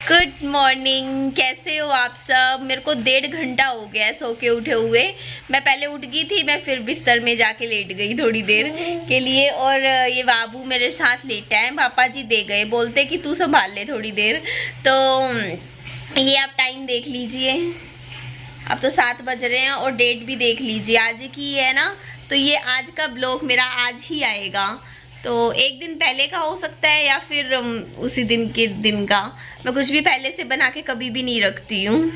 Good morning, कैसे हो आप सब। मेरे को 1.5 घंटा हो गया है सो के उठे हुए। मैं पहले उठ गई थी, मैं फिर बिस्तर में जाके लेट गई थोड़ी देर के लिए। और ये बाबू मेरे साथ लेटा है, पापा जी दे गए, बोलते कि तू संभाल ले थोड़ी देर। तो ये आप टाइम देख लीजिए, अब तो 7 बज रहे हैं। और डेट भी देख लीजिए, आज की है ना। तो ये आज का ब्लॉग मेरा आज ही आएगा, तो एक दिन पहले का हो सकता है या फिर उसी दिन के दिन का। मैं कुछ भी पहले से बना के कभी भी नहीं रखती हूँ।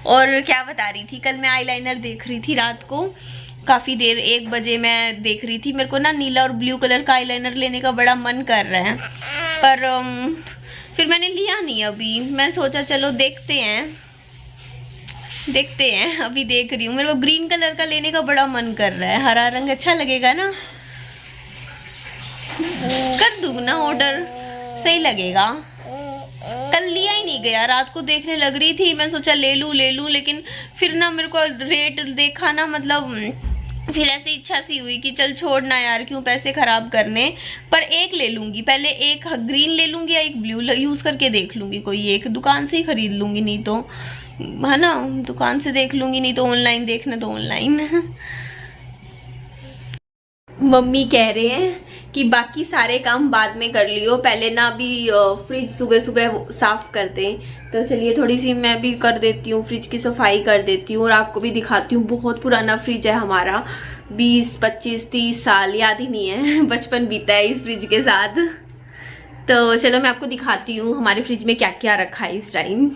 और क्या बता रही थी, कल मैं आईलाइनर देख रही थी रात को काफ़ी देर, 1 बजे मैं देख रही थी। मेरे को ना नीला और ब्लू कलर का आईलाइनर लेने का बड़ा मन कर रहा है, पर फिर मैंने लिया नहीं अभी। मैं सोचा चलो देखते हैं अभी देख रही हूँ। मेरे को ग्रीन कलर का लेने का बड़ा मन कर रहा है, हरा रंग अच्छा लगेगा ना। कर दूँ ना ऑर्डर, सही लगेगा। कल लिया ही नहीं गया, रात को देखने लग रही थी, मैं सोचा ले लूँ लेकिन फिर ना मेरे को रेट देखा ना, मतलब फिर ऐसी इच्छा सी हुई कि चल छोड़ना यार, क्यों पैसे खराब करने। पर एक ले लूँगी, पहले एक ग्रीन ले लूँगी या एक ब्लू यूज़ करके देख लूँगी। कोई एक दुकान से ही खरीद लूँगी, नहीं तो है ना दुकान से देख लूँगी, नहीं तो ऑनलाइन देखना तो ऑनलाइन। मम्मी कह रहे हैं कि बाकी सारे काम बाद में कर लियो, पहले ना अभी फ्रिज सुबह सुबह साफ कर दें। तो चलिए थोड़ी सी मैं भी कर देती हूँ, फ्रिज की सफाई कर देती हूँ और आपको भी दिखाती हूँ। बहुत पुराना फ्रिज है हमारा, 20, 25, 30 साल, याद ही नहीं है, बचपन बीता है इस फ्रिज के साथ। तो चलो मैं आपको दिखाती हूँ हमारे फ्रिज में क्या क्या रखा है इस टाइम।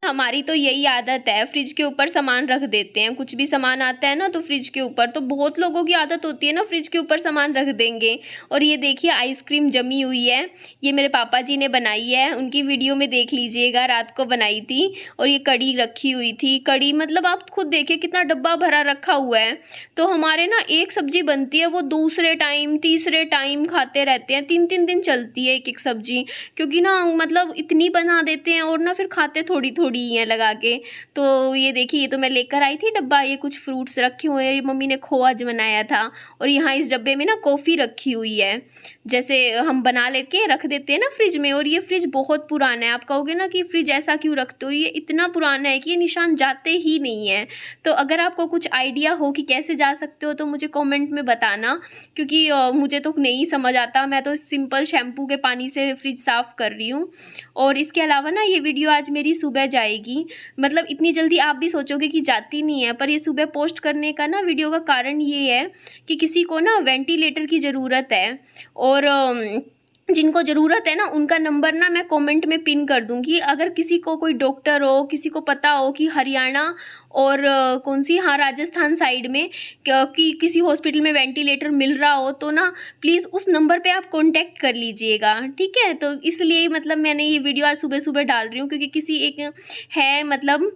हमारी तो यही आदत है, फ्रिज के ऊपर सामान रख देते हैं। कुछ भी सामान आता है ना तो फ्रिज के ऊपर, तो बहुत लोगों की आदत होती है ना, फ्रिज के ऊपर सामान रख देंगे। और ये देखिए आइसक्रीम जमी हुई है, ये मेरे पापा जी ने बनाई है, उनकी वीडियो में देख लीजिएगा, रात को बनाई थी। और ये कड़ी रखी हुई थी, कड़ी मतलब आप खुद देखिए कितना डब्बा भरा रखा हुआ है। तो हमारे ना एक सब्जी बनती है, वो दूसरे टाइम तीसरे टाइम खाते रहते हैं, 3-3 दिन चलती है एक सब्जी, क्योंकि ना मतलब इतनी बना देते हैं और ना फिर खाते थोड़ी थोड़ी है लगा के। तो ये देखिए, ये तो मैं लेकर आई थी डब्बा, ये कुछ फ्रूट्स रखे हुए हैं, ये मम्मी ने खोआ आज बनाया था। और यहाँ इस डब्बे में ना कॉफ़ी रखी हुई है, जैसे हम बना लेके रख देते हैं ना फ्रिज में। और ये फ्रिज बहुत पुराना है, आप कहोगे ना कि फ्रिज ऐसा क्यों रखते हो, ये इतना पुराना है कि ये निशान जाते ही नहीं है। तो अगर आपको कुछ आइडिया हो कि कैसे जा सकते हो तो मुझे कॉमेंट में बताना, क्योंकि मुझे तो नहीं समझ आता। मैं तो सिंपल शैम्पू के पानी से फ्रिज साफ़ कर रही हूँ। और इसके अलावा ना ये वीडियो आज मेरी सुबह जाएगी, मतलब इतनी जल्दी आप भी सोचोगे कि जाती नहीं है, पर ये सुबह पोस्ट करने का ना वीडियो का कारण ये है कि किसी को ना वेंटिलेटर की ज़रूरत है। और जिनको ज़रूरत है ना उनका नंबर ना मैं कमेंट में पिन कर दूंगी। अगर किसी को कोई डॉक्टर हो, किसी को पता हो कि हरियाणा और कौन सी, हाँ राजस्थान साइड में कि किसी हॉस्पिटल में वेंटिलेटर मिल रहा हो, तो ना प्लीज़ उस नंबर पे आप कांटेक्ट कर लीजिएगा, ठीक है। तो इसलिए मतलब मैंने ये वीडियो आज सुबह सुबह डाल रही हूँ, क्योंकि किसी एक है, मतलब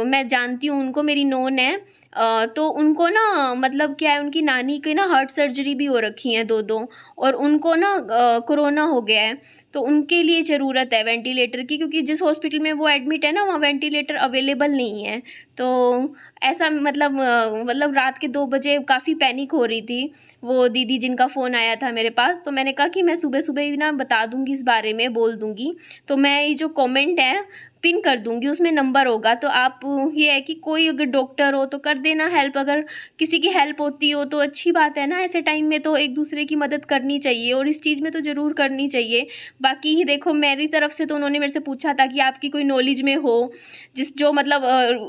मैं जानती हूँ उनको, मेरी नोन है। तो उनको ना मतलब क्या है, उनकी नानी की ना हार्ट सर्जरी भी हो रखी है 2-2, और उनको ना कोरोना हो गया है। तो उनके लिए ज़रूरत है वेंटिलेटर की, क्योंकि जिस हॉस्पिटल में वो एडमिट है ना वहाँ वेंटिलेटर अवेलेबल नहीं है। तो ऐसा मतलब रात के 2 बजे काफ़ी पैनिक हो रही थी वो दीदी जिनका फ़ोन आया था मेरे पास। तो मैंने कहा कि मैं सुबह सुबह ही ना बता दूंगी, इस बारे में बोल दूंगी। तो मैं ये जो कमेंट है पिन कर दूंगी, उसमें नंबर होगा। तो आप, ये है कि कोई अगर डॉक्टर हो तो कर देना हेल्प, अगर किसी की हेल्प होती हो तो अच्छी बात है ना। ऐसे टाइम में तो एक दूसरे की मदद करनी चाहिए, और इस चीज़ में तो ज़रूर करनी चाहिए। बाकी ही देखो, मेरी तरफ से तो उन्होंने मेरे से पूछा था कि आपकी कोई नॉलेज में हो जो मतलब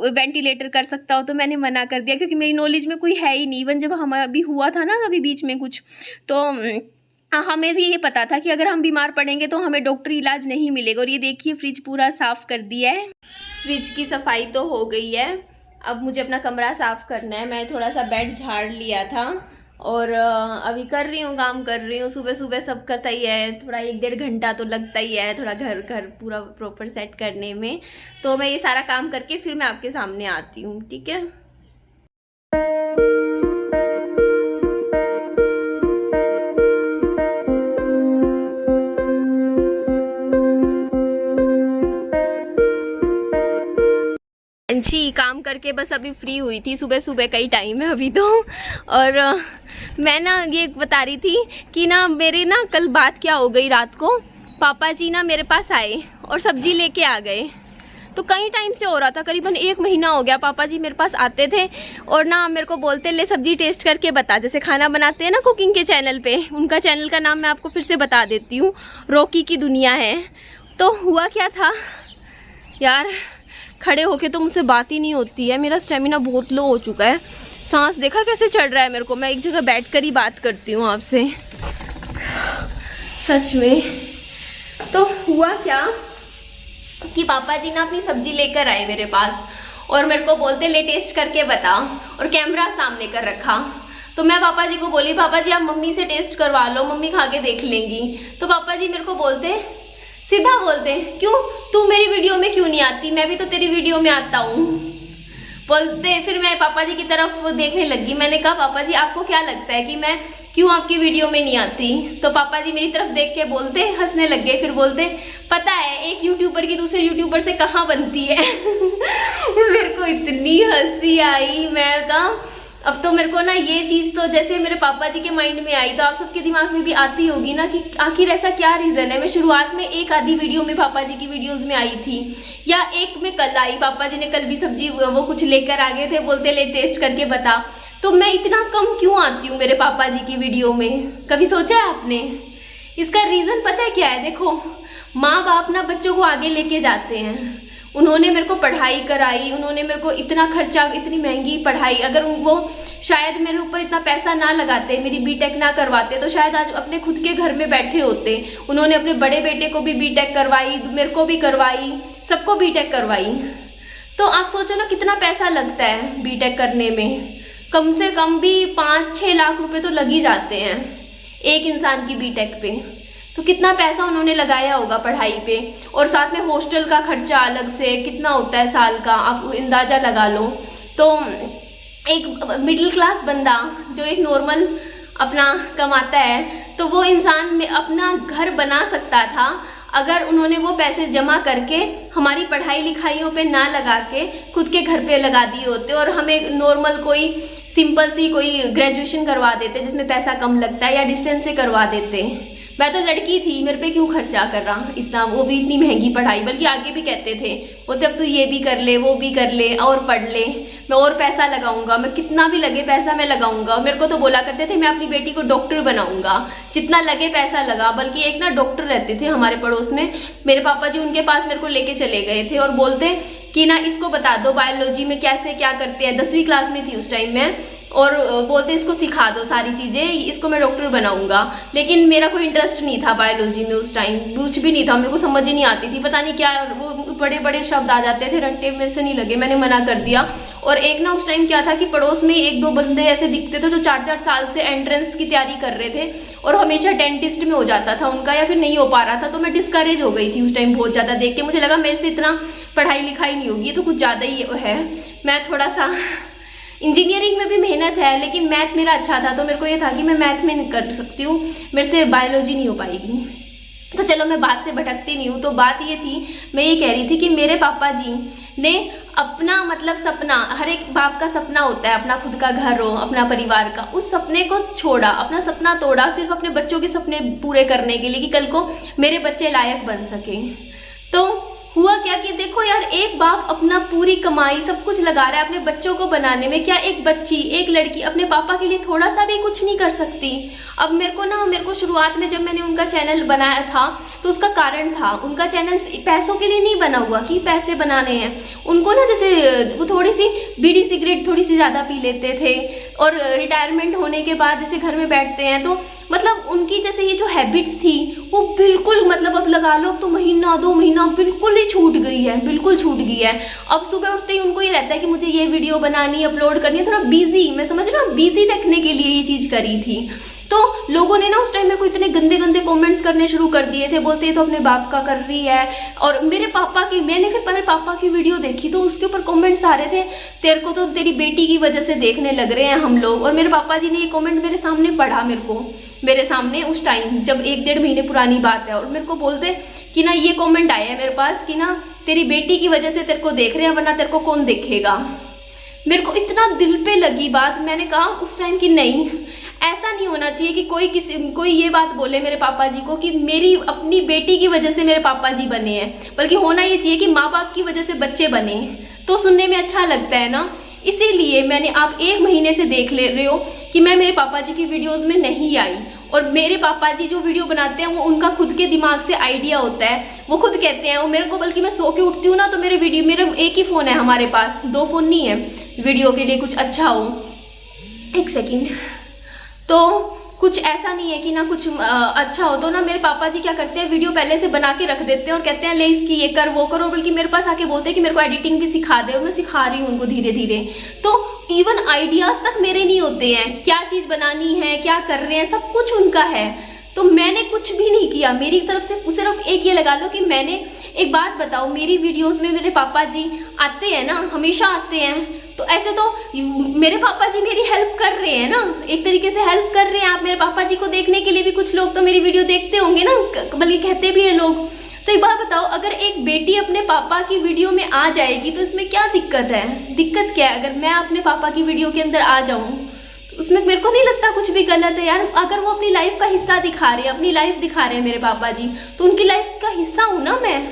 वेंटिलेटर कर सकता हो, तो मैंने मना कर दिया, क्योंकि मेरी नॉलेज में कोई है ही नहीं। इवन जब हमें अभी हुआ था ना अभी बीच में कुछ, तो हमें भी ये पता था कि अगर हम बीमार पड़ेंगे तो हमें डॉक्टरी इलाज नहीं मिलेगा। और ये देखिए फ्रिज पूरा साफ़ कर दिया है, फ्रिज की सफाई तो हो गई है। अब मुझे अपना कमरा साफ़ करना है। मैं थोड़ा सा बेड झाड़ लिया था और अभी कर रही हूँ, काम कर रही हूँ। सुबह सुबह सब करता ही है, थोड़ा 1-1.5 घंटा तो लगता ही है थोड़ा घर पूरा प्रॉपर सेट करने में। तो मैं ये सारा काम करके फिर मैं आपके सामने आती हूँ, ठीक है। जी काम करके बस अभी फ्री हुई थी, सुबह सुबह का ही टाइम है अभी तो। और मैं ना ये बता रही थी कि ना मेरे ना कल बात क्या हो गई, रात को पापा जी ना मेरे पास आए और सब्जी लेके आ गए। तो कई टाइम से हो रहा था, करीबन 1 महीना हो गया पापा जी मेरे पास आते थे और ना मेरे को बोलते ले सब्जी टेस्ट करके बता। जैसे खाना बनाते हैं ना कुकिंग के चैनल पे, उनका चैनल का नाम मैं आपको फिर से बता देती हूँ, रॉकी की दुनिया है। तो हुआ क्या था यार, खड़े होके तो मुझसे बात ही नहीं होती है, मेरा स्टेमिना बहुत लो हो चुका है। सांस देखा कैसे चढ़ रहा है मेरे को, मैं एक जगह बैठकर ही बात करती हूँ आपसे, सच में। तो हुआ क्या कि पापा जी ना अपनी सब्जी लेकर आए मेरे पास और मेरे को बोलते ले टेस्ट करके बता, और कैमरा सामने कर रखा। तो मैं पापा जी को बोली पापा जी आप मम्मी से टेस्ट करवा लो, मम्मी खा के देख लेंगी। तो पापा जी मेरे को बोलते, सीधा बोलते, क्यों तू मेरी वीडियो में क्यों नहीं आती, मैं भी तो तेरी वीडियो में आता हूँ बोलते। फिर मैं पापा जी की तरफ देखने लगी, मैंने कहा पापा जी आपको क्या लगता है कि मैं क्यों आपकी वीडियो में नहीं आती। तो पापा जी मेरी तरफ देख के बोलते, हंसने लग गए, फिर बोलते पता है एक यूट्यूबर की दूसरे यूट्यूबर से कहाँ बनती है। मेरे को इतनी हंसी आई, मैं कहा अब तो मेरे को ना ये चीज़ तो जैसे मेरे पापा जी के माइंड में आई तो आप सबके दिमाग में भी आती होगी ना कि आखिर ऐसा क्या रीज़न है। मैं शुरुआत में एक आधी वीडियो में पापा जी की वीडियोस में आई थी, या एक में कल आई, पापा जी ने कल भी सब्जी वो कुछ लेकर आ गए थे, बोलते ले टेस्ट करके बता। तो मैं इतना कम क्यों आती हूँ मेरे पापा जी की वीडियो में, कभी सोचा है आपने? इसका रीज़न पता है क्या है? देखो माँ बाप ना बच्चों को आगे लेके जाते हैं, उन्होंने मेरे को पढ़ाई कराई, उन्होंने मेरे को इतना खर्चा, इतनी महंगी पढ़ाई, अगर वो शायद मेरे ऊपर इतना पैसा ना लगाते, मेरी बीटेक ना करवाते तो शायद आज अपने खुद के घर में बैठे होते। उन्होंने अपने बड़े बेटे को भी बीटेक करवाई, मेरे को भी करवाई, सबको बीटेक करवाई। तो आप सोचो ना कितना पैसा लगता है बीटेक करने में, कम से कम भी 5-6 लाख रुपए तो लग ही जाते हैं एक इंसान की बीटेक पे। तो कितना पैसा उन्होंने लगाया होगा पढ़ाई पे, और साथ में हॉस्टल का खर्चा अलग से कितना होता है साल का, आप अंदाजा लगा लो। तो एक मिडिल क्लास बंदा जो एक नॉर्मल अपना कमाता है, तो वो इंसान में अपना घर बना सकता था अगर उन्होंने वो पैसे जमा करके हमारी पढ़ाई लिखाइयों पे ना लगा के खुद के घर पे लगा दिए होते, और हमें नॉर्मल कोई सिंपल सी कोई ग्रेजुएशन करवा देते जिसमें पैसा कम लगता है, या डिस्टेंस से करवा देते। मैं तो लड़की थी, मेरे पे क्यों खर्चा कर रहा इतना, वो भी इतनी महंगी पढ़ाई। बल्कि आगे भी कहते थे वो तब तू ये भी कर ले, वो भी कर ले, और पढ़ ले, मैं और पैसा लगाऊंगा, मैं कितना भी लगे पैसा मैं लगाऊंगा। मेरे को तो बोला करते थे मैं अपनी बेटी को डॉक्टर बनाऊंगा, जितना लगे पैसा लगा। बल्कि एक ना डॉक्टर रहते थे हमारे पड़ोस में, मेरे पापा जी उनके पास मेरे को लेके चले गए थे और बोलते कि ना इसको बता दो बायोलॉजी में कैसे क्या करते हैं। 10वीं क्लास में थी उस टाइम में, और बोलते इसको सिखा दो सारी चीज़ें, इसको मैं डॉक्टर बनाऊंगा। लेकिन मेरा कोई इंटरेस्ट नहीं था बायोलॉजी में, उस टाइम कुछ भी नहीं था, मेरे को समझ ही नहीं आती थी, पता नहीं क्या वो बड़े बड़े शब्द आ जाते थे, रट्टे मेरे से नहीं लगे, मैंने मना कर दिया। और एक ना उस टाइम क्या था कि पड़ोस में 1-2 बंदे ऐसे दिखते थे जो 4-4 साल से एंट्रेंस की तैयारी कर रहे थे, और हमेशा डेंटिस्ट में हो जाता था उनका, या फिर नहीं हो पा रहा था। तो मैं डिस्करेज हो गई थी उस टाइम बहुत ज़्यादा देख के, मुझे लगा मेरे से इतना पढ़ाई लिखाई नहीं होगी, तो कुछ ज़्यादा ही है। मैं थोड़ा सा इंजीनियरिंग में भी मेहनत है, लेकिन मैथ मेरा अच्छा था, तो मेरे को ये था कि मैं मैथ में नहीं कर सकती हूँ, मेरे से बायोलॉजी नहीं हो पाएगी। तो चलो मैं बात से भटकती नहीं हूँ। तो बात ये थी, मैं ये कह रही थी कि मेरे पापा जी ने अपना मतलब सपना, हर एक बाप का सपना होता है अपना खुद का घर हो, अपना परिवार का, उस सपने को छोड़ा, अपना सपना तोड़ा सिर्फ अपने बच्चों के सपने पूरे करने के लिए कि कल को मेरे बच्चे लायक बन सके। तो हुआ क्या कि देखो यार, एक बाप अपना पूरी कमाई सब कुछ लगा रहा है अपने बच्चों को बनाने में, क्या एक बच्ची, एक लड़की अपने पापा के लिए थोड़ा सा भी कुछ नहीं कर सकती? अब मेरे को शुरुआत में जब मैंने उनका चैनल बनाया था तो उसका कारण था, उनका चैनल पैसों के लिए नहीं बना हुआ कि पैसे बनाने हैं। उनको ना जैसे वो थोड़ी सी बीड़ी सिगरेट थोड़ी सी ज़्यादा पी लेते थे, और रिटायरमेंट होने के बाद जैसे घर में बैठते हैं तो मतलब उनकी जैसे ये जो हैबिट्स थी वो बिल्कुल, मतलब अब लगा लो तो 1-2 महीना बिल्कुल ही छूट गई है, बिल्कुल छूट गई है। अब सुबह उठते ही उनको ये रहता है कि मुझे ये वीडियो बनानी, अपलोड करनी है, थोड़ा बिजी, मैं समझ रहा हूँ बिजी रखने के लिए ये चीज़ करी थी। तो लोगों ने ना उस टाइम मेरे को इतने गंदे गंदे कमेंट्स करने शुरू कर दिए थे, बोलते ये तो अपने बाप का कर रही है। और मेरे पापा की, मैंने फिर मेरे पापा की वीडियो देखी तो उसके ऊपर कमेंट्स आ रहे थे, तेरे को तो तेरी बेटी की वजह से देखने लग रहे हैं हम लोग। और मेरे पापा जी ने ये कमेंट मेरे सामने पढ़ा, मेरे सामने उस टाइम जब 1-1.5 महीने पुरानी बात है, और मेरे को बोलते कि ना ये कमेंट आया है मेरे पास कि ना तेरी बेटी की वजह से तेरे को देख रहे हैं, वरना तेरे को कौन देखेगा। मेरे को इतना दिल पे लगी बात, मैंने कहा उस टाइम कि नहीं, ऐसा नहीं होना चाहिए कि कोई ये बात बोले मेरे पापा जी को कि मेरी अपनी बेटी की वजह से मेरे पापा जी बने हैं, बल्कि होना ये चाहिए कि माँ बाप की वजह से बच्चे बने, तो सुनने में अच्छा लगता है ना। इसीलिए मैंने, आप 1 महीने से देख ले रहे हो कि मैं मेरे पापा जी की वीडियोस में नहीं आई। और मेरे पापा जी जो वीडियो बनाते हैं वो उनका खुद के दिमाग से आइडिया होता है, वो खुद कहते हैं। वो मेरे को, बल्कि मैं सो के उठती हूँ ना तो मेरा एक ही फ़ोन है हमारे पास, 2 फ़ोन नहीं है वीडियो के लिए कुछ अच्छा हो। 1 सेकेंड। तो कुछ ऐसा नहीं है कि ना कुछ अच्छा हो, तो ना मेरे पापा जी क्या करते हैं, वीडियो पहले से बना के रख देते हैं और कहते हैं ले इसकी ये कर वो करो, बल्कि मेरे पास आके बोलते हैं कि मेरे को एडिटिंग भी सिखा दे, और मैं सिखा रही हूँ उनको धीरे धीरे। तो इवन आइडियाज तक मेरे नहीं होते हैं, क्या चीज़ बनानी है, क्या कर रहे हैं, सब कुछ उनका है। तो मैंने कुछ भी नहीं किया, मेरी तरफ से सिर्फ एक ये लगा लो कि मैंने, एक बात बताओ, मेरी वीडियोस में मेरे पापा जी आते हैं ना, हमेशा आते हैं, तो ऐसे तो मेरे पापा जी मेरी हेल्प कर रहे हैं ना, एक तरीके से हेल्प कर रहे हैं। आप मेरे पापा जी को देखने के लिए भी कुछ लोग तो मेरी वीडियो देखते होंगे ना, बल्कि कहते भी हैं लोग। तो एक बात बताओ, अगर एक बेटी अपने पापा की वीडियो में आ जाएगी तो इसमें क्या दिक्कत है? दिक्कत क्या है? अगर मैं अपने पापा की वीडियो के अंदर आ जाऊं तो उसमें मेरे को नहीं लगता कुछ भी गलत है यार। अगर वो अपनी लाइफ का हिस्सा दिखा रहे हैं, अपनी लाइफ दिखा रहे हैं मेरे पापा जी, तो उनकी लाइफ का हिस्सा हूं ना मैं,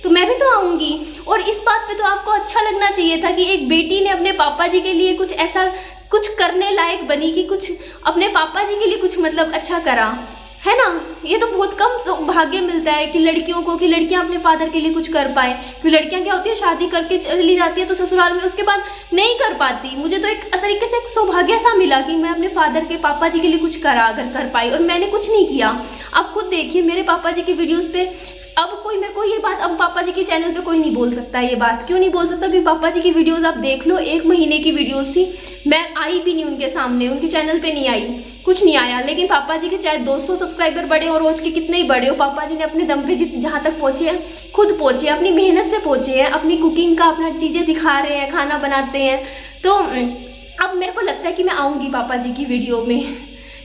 तो मैं भी तो आऊंगी। और इस बात पे तो आपको अच्छा लगना चाहिए था कि एक बेटी ने अपने पापा जी के लिए कुछ ऐसा कुछ करने लायक बनी कि कुछ अपने पापा जी के लिए कुछ मतलब अच्छा करा, है ना। ये तो बहुत कम सौभाग्य मिलता है कि लड़कियों को, कि लड़कियां अपने फादर के लिए कुछ कर पाए। क्योंकि लड़कियां क्या होती है, शादी करके चली जाती है तो ससुराल में उसके बाद नहीं कर पाती। मुझे तो एक तरीके से एक सौभाग्य सा मिला कि मैं अपने फादर के, पापा जी के लिए कुछ करा, अगर कर पाई, और मैंने कुछ नहीं किया। आप खुद देखिए मेरे पापा जी की वीडियोस पे, अब कोई मेरे को ये बात, अब पापा जी के चैनल पे कोई नहीं बोल सकता ये बात। क्यों नहीं बोल सकता? क्योंकि पापा जी की वीडियोस आप देख लो, 1 महीने की वीडियोस थी, मैं आई भी नहीं उनके सामने, उनके चैनल पे नहीं आई, कुछ नहीं आया। लेकिन पापा जी के चाहे 200 सब्सक्राइबर बढ़े और रोज के कितने ही बढ़े हो, पापा जी ने अपने दम पे जहाँ तक पहुंचे हैं, खुद पहुंचे हैं, अपनी मेहनत से पहुंचे हैं, अपनी कुकिंग का अपना चीजें दिखा रहे हैं, खाना बनाते हैं। तो अब मेरे को लगता है कि मैं आऊंगी पापा जी की वीडियो में,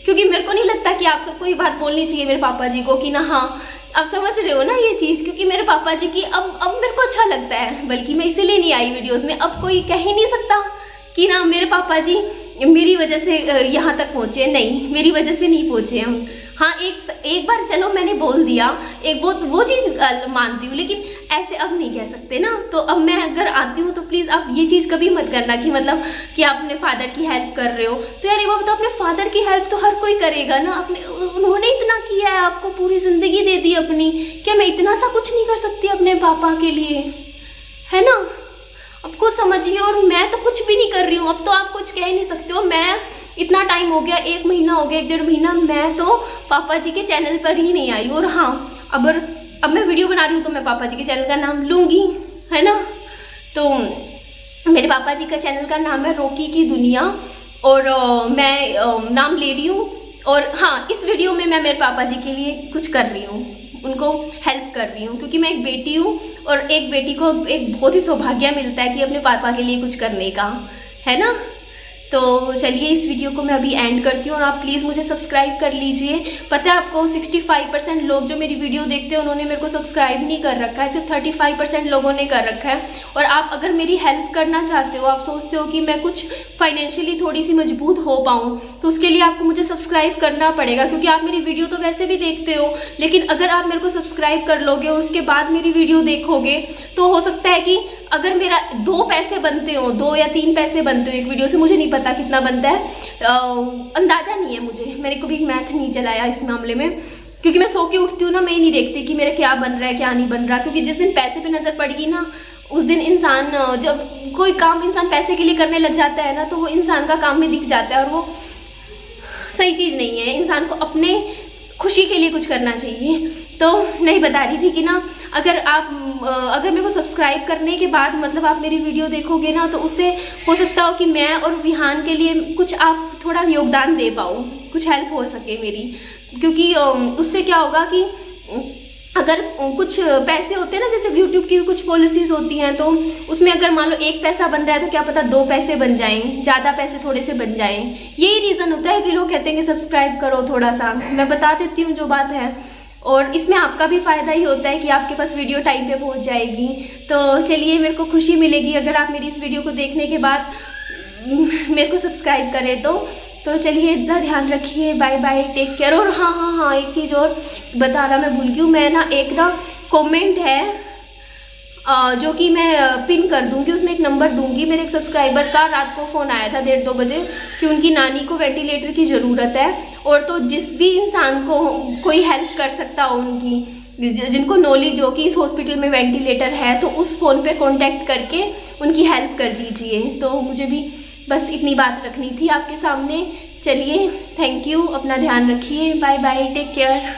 क्योंकि मेरे को नहीं लगता कि आप सबको ये बात बोलनी चाहिए मेरे पापा जी को कि ना, हाँ आप समझ रहे हो ना ये चीज़। क्योंकि मेरे पापा जी की अब मेरे को अच्छा लगता है, बल्कि मैं इसीलिए नहीं आई वीडियोस में। अब कोई कह ही नहीं सकता कि ना मेरे पापा जी मेरी वजह से यहाँ तक पहुँचे, नहीं मेरी वजह से नहीं पहुँचे हम। हाँ एक बार चलो मैंने बोल दिया, एक वो चीज़ मानती हूँ, लेकिन ऐसे अब नहीं कह सकते ना। तो अब मैं अगर आती हूँ तो प्लीज़ आप ये चीज़ कभी मत करना कि मतलब कि आप अपने फादर की हेल्प कर रहे हो। तो यार एक बात बताओ, अपने फादर की हेल्प तो हर कोई करेगा ना, उन्होंने इतना किया है, आपको पूरी ज़िंदगी दे दी अपनी, क्या मैं इतना सा कुछ नहीं कर सकती अपने पापा के लिए, है ना। अब कुछ समझिए, और मैं तो कुछ भी नहीं कर रही हूँ, अब तो आप कुछ कह नहीं सकते हो। मैं इतना टाइम हो गया, 1 महीना हो गया, 1-1.5 महीना, मैं तो पापा जी के चैनल पर ही नहीं आई। और हाँ, अब मैं वीडियो बना रही हूँ तो मैं पापा जी के चैनल का नाम लूँगी, है ना। तो मेरे पापा जी का चैनल का नाम है रॉकी की दुनिया, और मैं नाम ले रही हूँ। और हाँ, इस वीडियो में मैं मेरे पापा जी के लिए कुछ कर रही हूँ, उनको हेल्प कर रही हूँ, क्योंकि मैं एक बेटी हूँ और एक बेटी को एक बहुत ही सौभाग्य मिलता है कि अपने पापा के लिए कुछ करने का, है ना। तो चलिए इस वीडियो को मैं अभी एंड करती हूँ, और आप प्लीज़ मुझे सब्सक्राइब कर लीजिए। पता है आपको 65% लोग जो मेरी वीडियो देखते हैं उन्होंने मेरे को सब्सक्राइब नहीं कर रखा है, सिर्फ 35% लोगों ने कर रखा है। और आप अगर मेरी हेल्प करना चाहते हो, आप सोचते हो कि मैं कुछ फाइनेंशियली थोड़ी सी मजबूत हो पाऊँ, तो उसके लिए आपको मुझे सब्सक्राइब करना पड़ेगा। क्योंकि आप मेरी वीडियो तो वैसे भी देखते हो, लेकिन अगर आप मेरे को सब्सक्राइब कर लोगे और उसके बाद मेरी वीडियो देखोगे, तो हो सकता है कि अगर मेरा 2 पैसे बनते हो, 2 या 3 पैसे बनते हो एक वीडियो से, मुझे नहीं पता कितना बनता है, अंदाजा नहीं है मुझे, मेरे को भी मैथ नहीं चलाया इस मामले में। क्योंकि मैं सो के उठती हूँ ना, मैं ही नहीं देखती कि मेरा क्या बन रहा है क्या नहीं बन रहा। क्योंकि जिस दिन पैसे पे नजर पड़ेगी ना, उस दिन इंसान, जब कोई काम इंसान पैसे के लिए करने लग जाता है ना, तो वो इंसान का काम में दिख जाता है, और वो सही चीज़ नहीं है। इंसान को अपने खुशी के लिए कुछ करना चाहिए। तो नहीं बता रही थी कि ना, अगर मेरे को सब्सक्राइब करने के बाद मतलब आप मेरी वीडियो देखोगे ना, तो उससे हो सकता हो कि मैं और विहान के लिए कुछ आप थोड़ा योगदान दे पाओ, कुछ हेल्प हो सके मेरी। क्योंकि उससे क्या होगा कि अगर कुछ पैसे होते हैं ना, जैसे यूट्यूब की भी कुछ पॉलिसीज होती हैं, तो उसमें अगर मान लो 1 पैसा बन रहा है तो क्या पता 2 पैसे बन जाएं, ज़्यादा पैसे थोड़े से बन जाएं। यही रीज़न होता है कि लोग कहते हैं कि सब्सक्राइब करो थोड़ा सा। मैं बता देती हूँ जो बात है, और इसमें आपका भी फ़ायदा ही होता है कि आपके पास वीडियो टाइम पे पहुँच जाएगी। तो चलिए, मेरे को खुशी मिलेगी अगर आप मेरी इस वीडियो को देखने के बाद मेरे को सब्सक्राइब करें। तो तो चलिए इतना ध्यान रखिए, बाय बाय, टेक केयर। और हाँ हाँ हाँ, एक चीज़ और बताना मैं भूल गई हूँ, मैं ना एक ना कमेंट है जो कि मैं पिन कर दूंगी, उसमें एक नंबर दूंगी। मेरे एक सब्सक्राइबर का रात को फ़ोन आया था 1:30-2 बजे कि उनकी नानी को वेंटिलेटर की ज़रूरत है, और तो जिस भी इंसान को कोई हेल्प कर सकता हो उनकी, जिनको नॉलेज हो कि इस हॉस्पिटल में वेंटिलेटर है, तो उस फ़ोन पे कांटेक्ट करके उनकी हेल्प कर दीजिए। तो मुझे भी बस इतनी बात रखनी थी आपके सामने। चलिए, थैंक यू, अपना ध्यान रखिए, बाय बाय, टेक केयर।